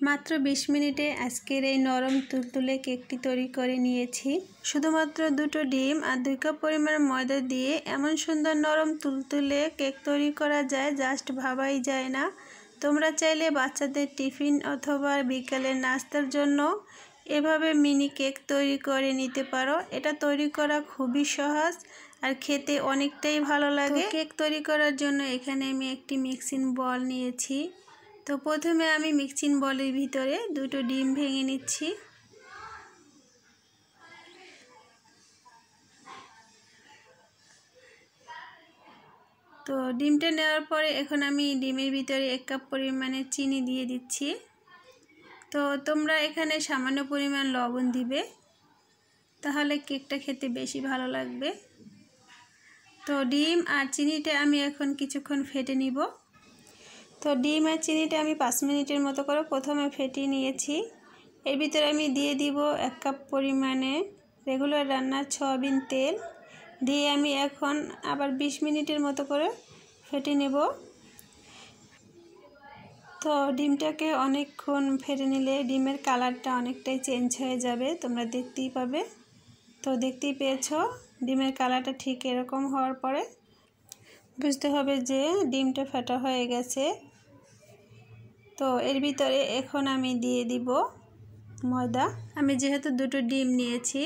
মাত্র 20 মিনিটে আজকের এই নরম তুলতুলে কেকটি তৈরি করে নিয়েছি। শুধুমাত্র 2টো ডিম আর 2 কাপ পরিমাণ ময়দা দিয়ে এমন সুন্দর নরম তুলতুলে কেক তৈরি করা যায়, জাস্ট ভাবাই যায় না। তোমরা চাইলে বাচ্চাদের টিফিন অথবা বিকালের নাস্তার জন্য এভাবে মিনি কেক তৈরি করে নিতে পারো। এটা তৈরি করা খুবই সহজ আর খেতে অনেকটাই ভালো লাগে। কেক তৈরি করার জন্য এখানে আমি একটি মিক্সিং বল নিয়েছি। তো প্রথমে আমি মিক্সিং বলের ভিতরে 2টো ডিম ভেঙে নিচ্ছি। তো ডিমটা নেওয়ার পরে এখন আমি ডিমের ভিতরে 1 কাপ পরিমাণে চিনি দিয়ে দিচ্ছি। তো তোমরা এখানে সামান্য পরিমাণ লবণ দিবে, তাহলে কেকটা খেতে বেশি ভালো লাগবে। তো ডিম আর চিনিটা আমি এখন কিছুক্ষণ ফেটে নিব। তো ডিম আর চিনিটা আমি 5 মিনিটের মতো করে প্রথমে ফেটিয়ে নিয়েছি। এর ভিতরে আমি দিয়ে দিব 1 কাপ পরিমাণে রেগুলার রান্নার সয়াবিন তেল দিয়ে আমি এখন আবার 20 মিনিটের মতো করে ফেটে নেব। তো ডিমটাকে অনেকক্ষণ ফেটে নিলে ডিমের কালারটা অনেকটাই চেঞ্জ হয়ে যাবে, তোমরা দেখতেই পাবে। তো দেখতেই পেয়েছো ডিমের কালারটা ঠিক এরকম হওয়ার পরে বুঝতে হবে যে ডিমটা ফাটা হয়ে গেছে। তো এর ভিতরে এখন আমি দিয়ে দিব ময়দা। আমি যেহেতু 2টো ডিম নিয়েছি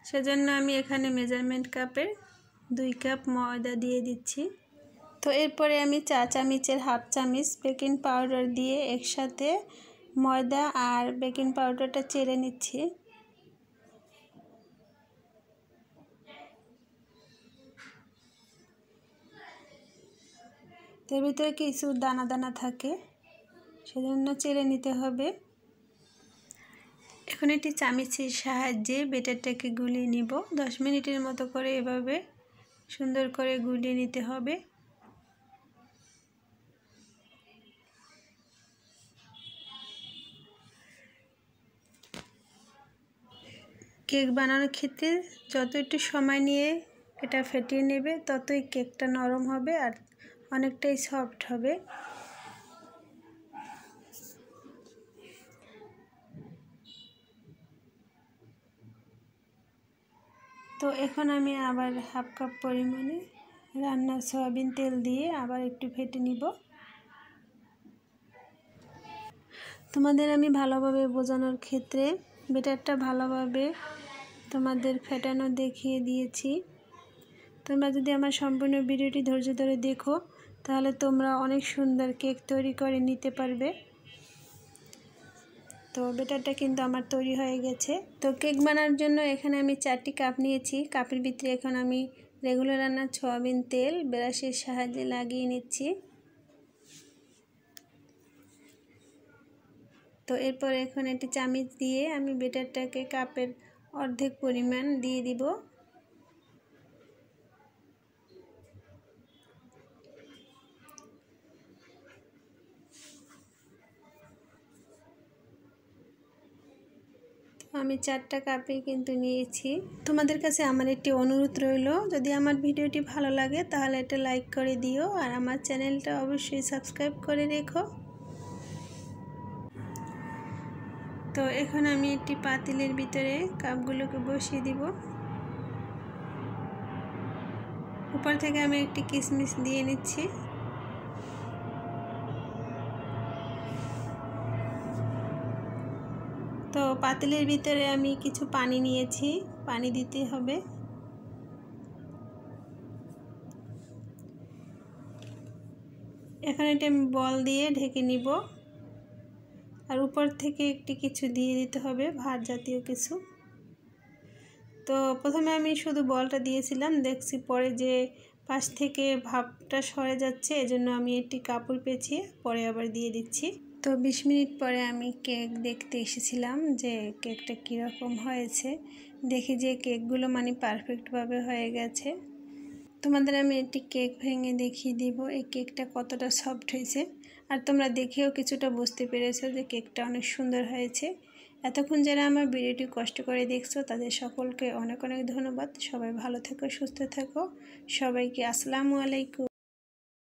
সেজন্য আমি এখানে মেজারমেন্ট কাপে 2 কাপ ময়দা দিয়ে দিচ্ছি। তো এরপরে আমি 4 চামচের হাফ চামচ বেকিং পাউডার দিয়ে একসাথে ময়দা আর বেকিং পাউডারটা চেড়ে নিচ্ছি। এর ভিতরে কিছু দানা দানা থাকে, সেজন্য চেড়ে নিতে হবে। এখন একটি চামচের সাহায্যে বেটারটাকে গুলিয়ে নিব। 10 মিনিটের মতো করে এভাবে সুন্দর করে গুলিয়ে নিতে হবে। কেক বানানোর ক্ষেত্রে যত একটু সময় নিয়ে এটা ফেটিয়ে নেবে ততই কেকটা নরম হবে আর অনেকটাই সফট হবে। তো এখন আমি আবার হাফ কাপ পরিমাণে রান্নার সয়াবিন তেল দিয়ে আবার একটু ফেটে নিব। তোমাদের আমি ভালোভাবে বোঝানোর ক্ষেত্রে বেটারটা ভালোভাবে তোমাদের ফেটানো দেখিয়ে দিয়েছি। তোমরা যদি আমার সম্পূর্ণ ভিডিওটি ধৈর্য ধরে দেখো তাহলে তোমরা অনেক সুন্দর কেক তৈরি করে নিতে পারবে। তো বেটারটা কিন্তু আমার তৈরি হয়ে গেছে। তো কেক বানানোর জন্য এখানে আমি 4টি কাপ নিয়েছি। কাপের ভিতরে এখন আমি রেগুলার রান্নার সয়াবিন তেল ব্রাশের সাহায্যে লাগিয়ে নিচ্ছি। তো এরপর এখন একটি চামচ দিয়ে আমি বেটারটাকে কাপের অর্ধেক পরিমাণ দিয়ে দিব। আমি 4টা কাপে কিন্তু নিয়েছি। তোমাদের কাছে আমার একটি অনুরোধ রইল, যদি আমার ভিডিওটি ভালো লাগে তাহলে এটা লাইক করে দিও আর আমার চ্যানেলটা অবশ্যই সাবস্ক্রাইব করে রেখো। তো এখন আমি একটি পাতিলের ভিতরে কাপগুলোকে বসিয়ে দিব। উপর থেকে আমি একটি কিশমিশ দিয়ে নিচ্ছি। তো পাতিলের ভিতরে আমি কিছু পানি নিয়েছি, পানি দিতে হবে। এখন এটা আমি বল দিয়ে ঢেকে নিব আর উপর থেকে একটি কিছু দিয়ে দিতে হবে, ভাত জাতীয় কিছু। তো প্রথমে আমি শুধু বলটা দিয়েছিলাম, দেখছি পরে যে পাশ থেকে ভাপটা সরে যাচ্ছে, এজন্য আমি একটি কাপড় পেঁচিয়ে পরে আবার দিয়ে দিচ্ছি। তো 20 মিনিট পরে আমি কেক দেখতে এসেছিলাম যে কেকটা কীরকম হয়েছে। দেখি যে কেকগুলো মানে পারফেক্টভাবে হয়ে গেছে। তোমাদের আমি একটি কেক ভেঙে দেখিয়ে দিব এই কেকটা কতটা সফট হয়েছে, আর তোমরা দেখেও কিছুটা বুঝতে পেরেছো যে কেকটা অনেক সুন্দর হয়েছে। এতক্ষণ যারা আমার ভিডিওটি কষ্ট করে দেখছো তাদের সকলকে অনেক অনেক ধন্যবাদ। সবাই ভালো থেকো, সুস্থ থেকো। সবাইকে আসসালামু আলাইকুম।